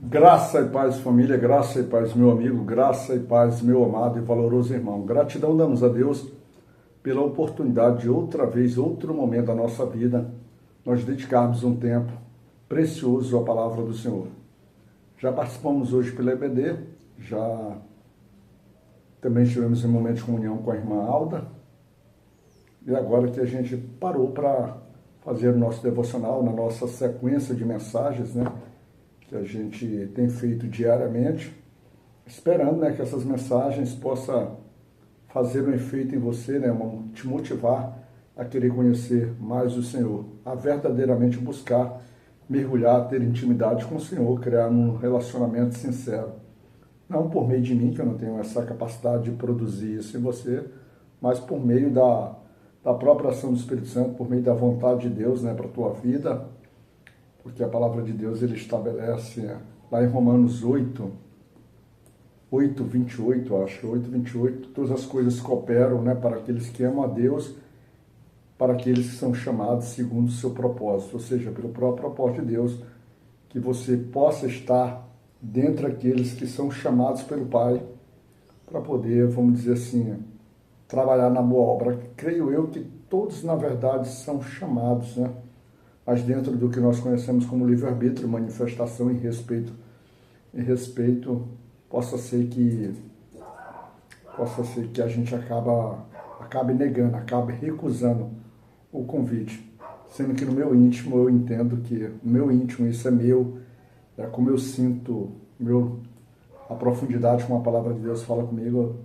Graça e paz, família, graça e paz, meu amigo, graça e paz, meu amado e valoroso irmão. Gratidão damos a Deus pela oportunidade de outra vez, outro momento da nossa vida, nós dedicarmos um tempo precioso à palavra do Senhor. Já participamos hoje pela EBD, já também estivemos em momento de comunhão com a irmã Alda, e agora que a gente parou para fazer o nosso devocional na nossa sequência de mensagens, né? Que a gente tem feito diariamente, esperando, né, que essas mensagens possam fazer um efeito em você, né, te motivar a querer conhecer mais o Senhor, a verdadeiramente buscar, mergulhar, ter intimidade com o Senhor, criar um relacionamento sincero. Não por meio de mim, que eu não tenho essa capacidade de produzir isso em você, mas por meio da própria ação do Espírito Santo, por meio da vontade de Deus, né, para a tua vida, porque a palavra de Deus ele estabelece lá em Romanos 8:28, acho que 8:28, todas as coisas cooperam, né, para aqueles que amam a Deus, para aqueles que são chamados segundo o seu propósito, ou seja, pelo próprio propósito de Deus, que você possa estar dentre aqueles que são chamados pelo Pai para poder, vamos dizer assim, trabalhar na boa obra. Creio eu que todos, na verdade, são chamados, né? Mas dentro do que nós conhecemos como livre-arbítrio, manifestação em respeito, possa ser que a gente acabe negando, acabe recusando o convite, sendo que no meu íntimo eu entendo que no meu íntimo isso é meu, é como eu sinto, a profundidade como a palavra de Deus fala comigo, eu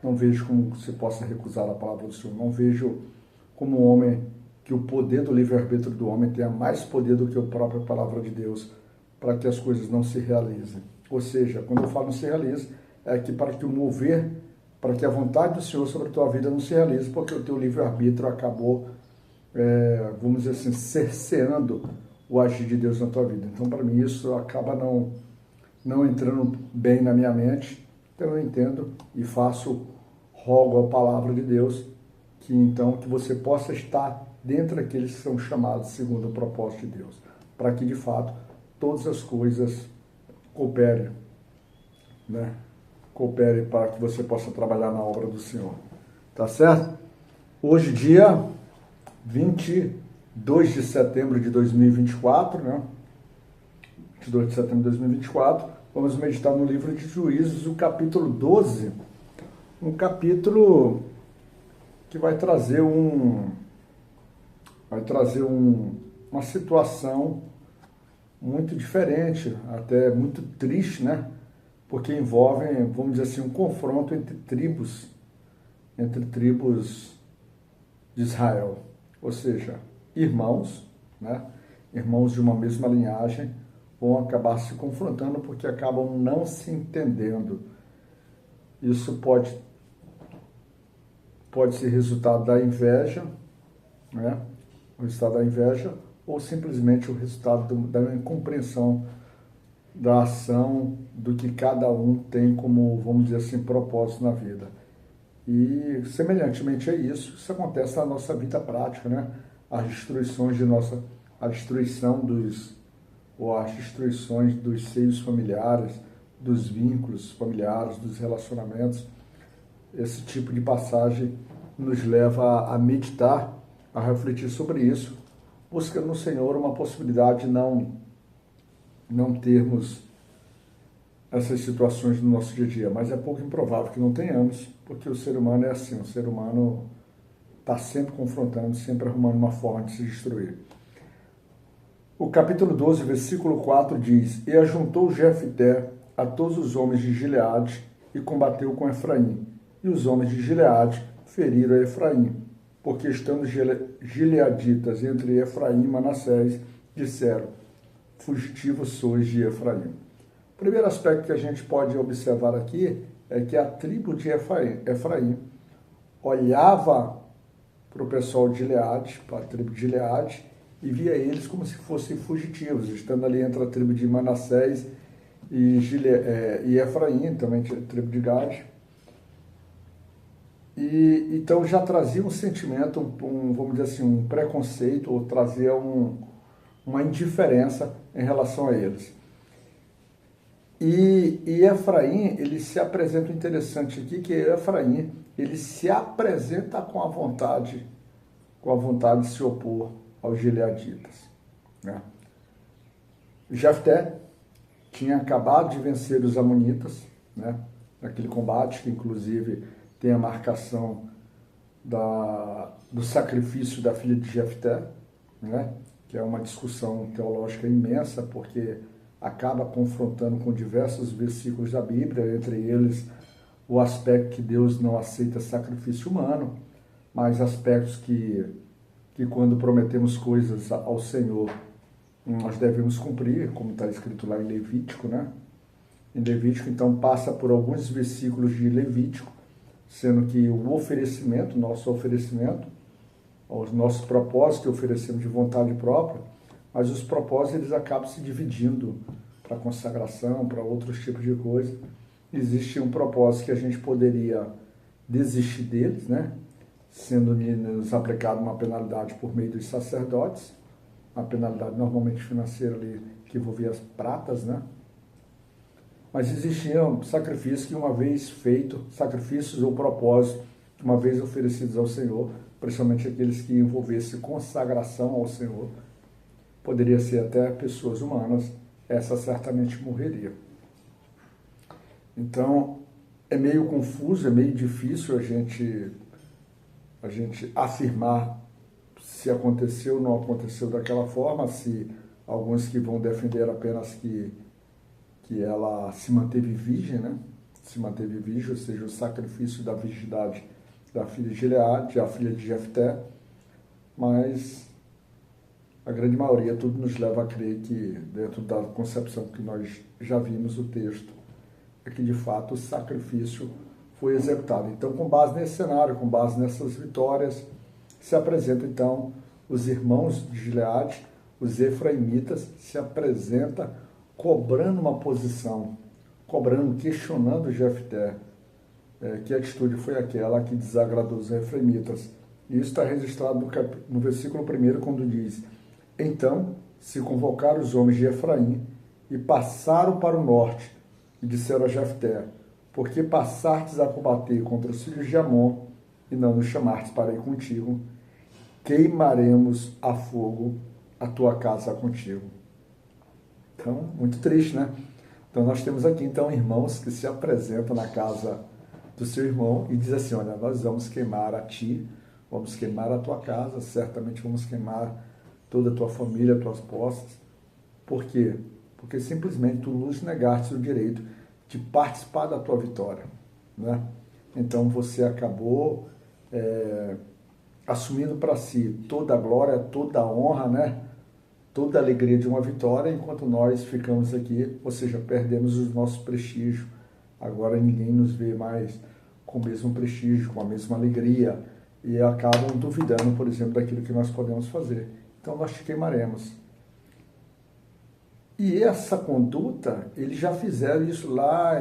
não vejo como se possa recusar a palavra do Senhor, não vejo como um homem que o poder do livre-arbítrio do homem tenha mais poder do que a própria palavra de Deus para que as coisas não se realizem. Ou seja, quando eu falo não se realize, é que para que o mover, para que a vontade do Senhor sobre a tua vida não se realize, porque o teu livre-arbítrio acabou, vamos dizer assim, cerceando o agir de Deus na tua vida. Então, para mim, isso acaba não entrando bem na minha mente. Então, eu entendo e rogo a palavra de Deus, que então que você possa estar dentre daqueles que são chamados segundo o propósito de Deus, para que de fato todas as coisas cooperem, né? Cooperem para que você possa trabalhar na obra do Senhor. Tá certo? Hoje, dia 22 de setembro de 2024, né? 22 de setembro de 2024, vamos meditar no livro de Juízes, o capítulo 12, um capítulo que vai trazer uma situação muito diferente, até muito triste, né? Porque envolve, vamos dizer assim, um confronto entre tribos de Israel, ou seja, irmãos, né? Irmãos de uma mesma linhagem vão acabar se confrontando porque acabam não se entendendo. Isso pode ser resultado da inveja, né? O resultado da inveja, ou simplesmente o resultado da incompreensão da ação do que cada um tem como, vamos dizer assim, propósito na vida. E, semelhantemente a isso acontece na nossa vida prática, né? As destruições dos seios familiares, dos vínculos familiares, dos relacionamentos. Esse tipo de passagem nos leva a meditar, a refletir sobre isso, buscando no Senhor uma possibilidade de não termos essas situações no nosso dia a dia, mas é pouco improvável que não tenhamos, porque o ser humano é assim, o ser humano está sempre confrontando, sempre arrumando uma forma de se destruir. O capítulo 12, versículo 4 diz: E ajuntou Jefté a todos os homens de Gileade e combateu com Efraim, e os homens de Gileade feriram a Efraim, porque estando gileaditas entre Efraim e Manassés, disseram: fugitivos sois de Efraim. O primeiro aspecto que a gente pode observar aqui é que a tribo de Efraim olhava para o pessoal de Gileade, para a tribo de Gileade, e via eles como se fossem fugitivos, estando ali entre a tribo de Manassés e Efraim, também a tribo de Gade. E então já trazia um sentimento, vamos dizer assim, um preconceito, ou trazia uma indiferença em relação a eles. E Efraim, ele se apresenta, interessante aqui, que Efraim, ele se apresenta com a vontade de se opor aos gileaditas, né? Jefté tinha acabado de vencer os amonitas, né? Naquele combate que inclusive tem a marcação do sacrifício da filha de Jefté, né? Que é uma discussão teológica imensa, porque acaba confrontando com diversos versículos da Bíblia, entre eles o aspecto que Deus não aceita sacrifício humano, mas aspectos que quando prometemos coisas ao Senhor, nós devemos cumprir, como está escrito lá em Levítico, né? Em Levítico, então, passa por alguns versículos de Levítico, sendo que o oferecimento, nosso oferecimento, os nossos propósitos que oferecemos de vontade própria, mas os propósitos eles acabam se dividindo para consagração, para outros tipos de coisa. Existe um propósito que a gente poderia desistir deles, né? Sendo nos aplicado uma penalidade por meio dos sacerdotes, uma penalidade normalmente financeira ali que envolvia as pratas, né? Mas existiam sacrifícios que uma vez feito, sacrifícios ou propósitos, uma vez oferecidos ao Senhor, principalmente aqueles que envolvessem consagração ao Senhor, poderia ser até pessoas humanas, essa certamente morreria. Então, é meio confuso, é meio difícil a gente afirmar se aconteceu ou não aconteceu daquela forma, se alguns que vão defender apenas que ela se manteve virgem, né? Se manteve virgem, ou seja, o sacrifício da virgindade da filha de Gileade, a filha de Jefté, mas a grande maioria, tudo nos leva a crer que, dentro da concepção que nós já vimos o texto, é que de fato o sacrifício foi executado. Então, com base nesse cenário, com base nessas vitórias, se apresentam então os irmãos de Gileade, os efraimitas, se apresenta cobrando uma posição, questionando Jefté, que atitude foi aquela que desagradou os efraimitas. E isso está registrado no versículo 1, quando diz: então se convocaram os homens de Efraim e passaram para o norte, e disseram a Jefté: por que passastes a combater contra os filhos de Amon e não nos chamastes para ir contigo? Queimaremos a fogo a tua casa contigo. Então, muito triste, né? Então, nós temos aqui, então, irmãos que se apresentam na casa do seu irmão e dizem assim: olha, nós vamos queimar a ti, vamos queimar a tua casa, certamente vamos queimar toda a tua família, tuas posses. Por quê? Porque simplesmente tu nos negaste o direito de participar da tua vitória, né? Então, você acabou assumindo para si toda a glória, toda a honra, né? Toda a alegria de uma vitória, enquanto nós ficamos aqui, ou seja, perdemos o nosso prestígio. Agora ninguém nos vê mais com o mesmo prestígio, com a mesma alegria, e acabam duvidando, por exemplo, daquilo que nós podemos fazer. Então nós te queimaremos. E essa conduta, eles já fizeram isso lá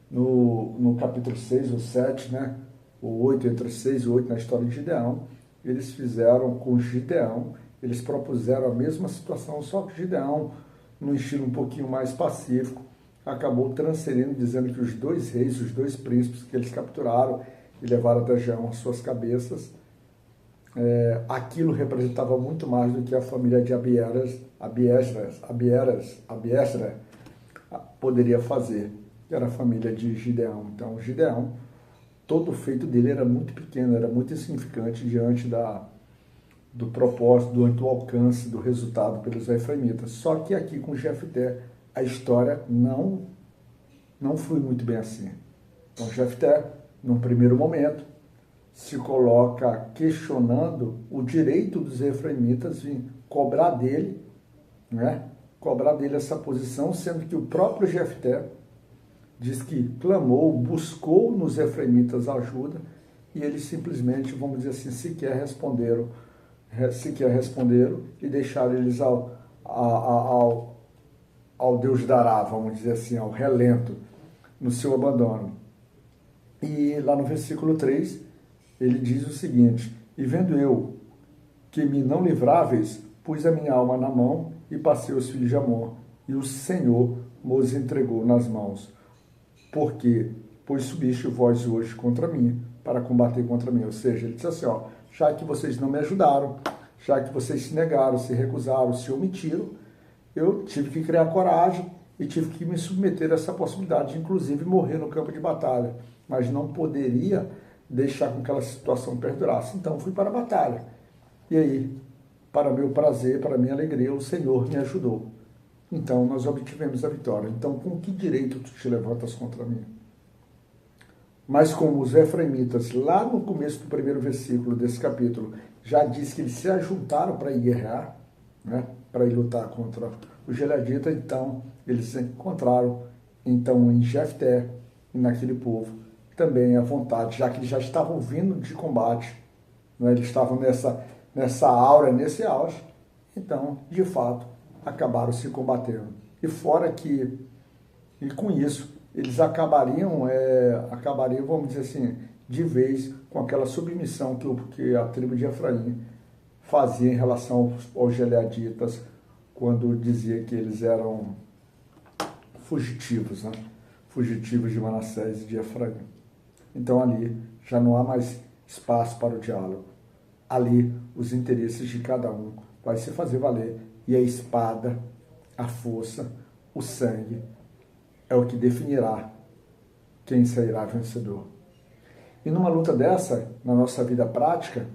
no capítulo 6 ou 7, né? O 8, entre 6 e 8, na história de Gideão. Eles fizeram com Gideão. Eles propuseram a mesma situação, só que Gideão, num estilo um pouquinho mais pacífico, acabou transferindo, dizendo que os dois reis, os dois príncipes que eles capturaram e levaram até Jeão as suas cabeças, aquilo representava muito mais do que a família de Abiesra poderia fazer, que era a família de Gideão. Então, Gideão, todo o feito dele era muito pequeno, era muito insignificante diante do propósito, do alcance, do resultado pelos efraimitas. Só que aqui com Jefté, a história não flui muito bem assim. Então Jefté, num primeiro momento, se coloca questionando o direito dos efraimitas em cobrar dele, né? Cobrar dele essa posição, sendo que o próprio Jefté diz que clamou, buscou nos efraimitas ajuda, e eles simplesmente, vamos dizer assim, sequer responderam e deixaram eles ao Deus dará, vamos dizer assim, ao relento, no seu abandono. E lá no versículo 3, ele diz o seguinte: e vendo eu que me não livráveis, pus a minha alma na mão e passei os filhos de Amor, e o Senhor vos entregou nas mãos. Pois subiste vós hoje contra mim, para combater contra mim. Ou seja, ele disse assim, ó, já que vocês não me ajudaram, já que vocês se negaram, se recusaram, se omitiram, eu tive que criar coragem e tive que me submeter a essa possibilidade de, inclusive, morrer no campo de batalha. Mas não poderia deixar com que aquela situação perdurasse. Então, fui para a batalha. E aí, para meu prazer, para minha alegria, o Senhor me ajudou. Então, nós obtivemos a vitória. Então, com que direito tu te levantas contra mim? Mas como os efraimitas, lá no começo do primeiro versículo desse capítulo, já diz que eles se ajuntaram para ir guerrear, né, para ir lutar contra o Gileadita, então eles se encontraram então em Jefté e naquele povo também à vontade, já que eles já estavam vindo de combate, né, eles estavam nessa aura, nesse auge, então, de fato, acabaram se combatendo. E fora que, e com isso, eles acabariam, vamos dizer assim, de vez com aquela submissão que a tribo de Efraim fazia em relação aos gileaditas, quando dizia que eles eram fugitivos, né? Fugitivos de Manassés e de Efraim. Então ali já não há mais espaço para o diálogo. Ali os interesses de cada um vai se fazer valer e a espada, a força, o sangue é o que definirá quem sairá vencedor. E numa luta dessa, na nossa vida prática,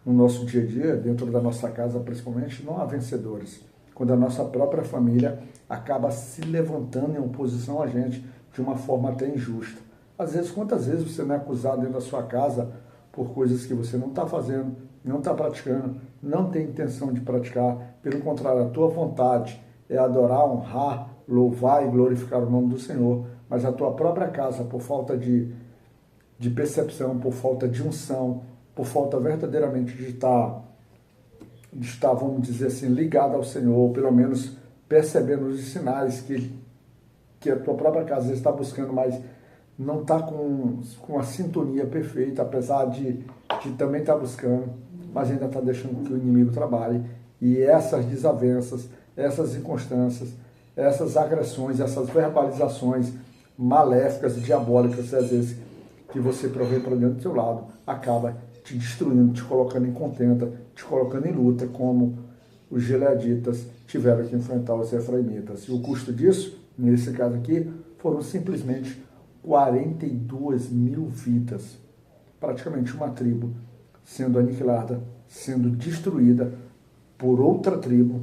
no nosso dia a dia, dentro da nossa casa principalmente, não há vencedores. Quando a nossa própria família acaba se levantando em oposição a gente de uma forma até injusta. Às vezes, quantas vezes você não é acusado dentro da sua casa por coisas que você não está fazendo, não está praticando, não tem intenção de praticar. Pelo contrário, a tua vontade é adorar, honrar, louvar e glorificar o nome do Senhor, mas a tua própria casa, por falta de percepção, por falta de unção, por falta verdadeiramente de estar, vamos dizer assim, ligado ao Senhor, ou pelo menos percebendo os sinais que a tua própria casa está buscando, mas não está com a sintonia perfeita, apesar de também estar buscando, mas ainda está deixando que o inimigo trabalhe. E essas desavenças, essas inconstâncias, essas agressões, essas verbalizações maléficas e diabólicas, às vezes, que você provém para dentro do seu lado, acaba te destruindo, te colocando em contenta, te colocando em luta, como os gileaditas tiveram que enfrentar os efraimitas. E o custo disso, nesse caso aqui, foram simplesmente 42 mil vidas. Praticamente uma tribo sendo aniquilada, sendo destruída por outra tribo,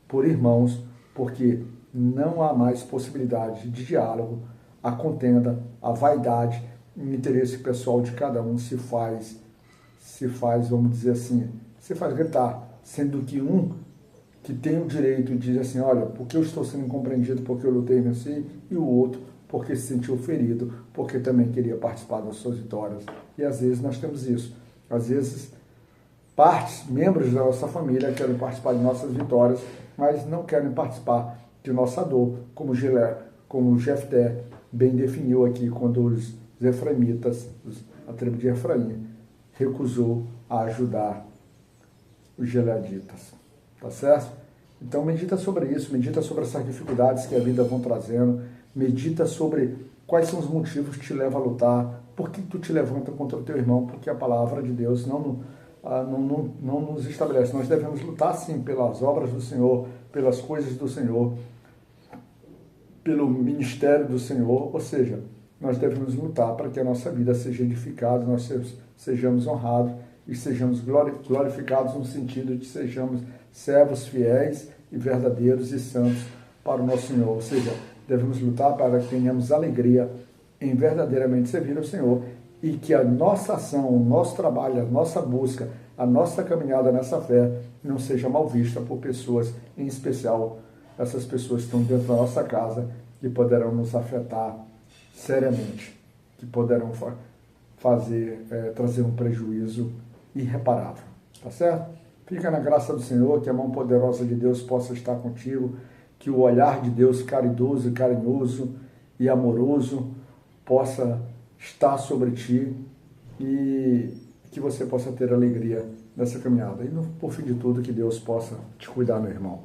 por irmãos, porque não há mais possibilidade de diálogo, a contenda, a vaidade, o interesse pessoal de cada um se faz, vamos dizer assim, se faz gritar, sendo que um que tem o direito de dizer assim, olha, porque eu estou sendo incompreendido, porque eu lutei e venci, e o outro porque se sentiu ferido, porque também queria participar das suas vitórias. E às vezes nós temos isso. Às vezes, membros da nossa família querem participar de nossas vitórias, mas não querem participar de nossa dor, como o Jefté bem definiu aqui, quando os efraimitas, a tribo de Efraim, recusou a ajudar os gileaditas. Tá certo? Então medita sobre isso, medita sobre essas dificuldades que a vida vão trazendo, medita sobre quais são os motivos que te levam a lutar, por que tu te levanta contra o teu irmão, porque a palavra de Deus não nos estabelece. Nós devemos lutar sim pelas obras do Senhor, pelas coisas do Senhor, pelo ministério do Senhor, ou seja, nós devemos lutar para que a nossa vida seja edificada, nós sejamos honrados e sejamos glorificados no sentido de sejamos servos fiéis e verdadeiros e santos para o nosso Senhor. Ou seja, devemos lutar para que tenhamos alegria em verdadeiramente servir ao Senhor e que a nossa ação, o nosso trabalho, a nossa busca, a nossa caminhada nessa fé não seja mal vista por pessoas, em especial essas pessoas que estão dentro da nossa casa, que poderão nos afetar seriamente, que poderão trazer um prejuízo irreparável. Tá certo? Fica na graça do Senhor, que a mão poderosa de Deus possa estar contigo, que o olhar de Deus caridoso, carinhoso e amoroso possa estar sobre ti e que você possa ter alegria nessa caminhada. E por fim de tudo, que Deus possa te cuidar, meu irmão.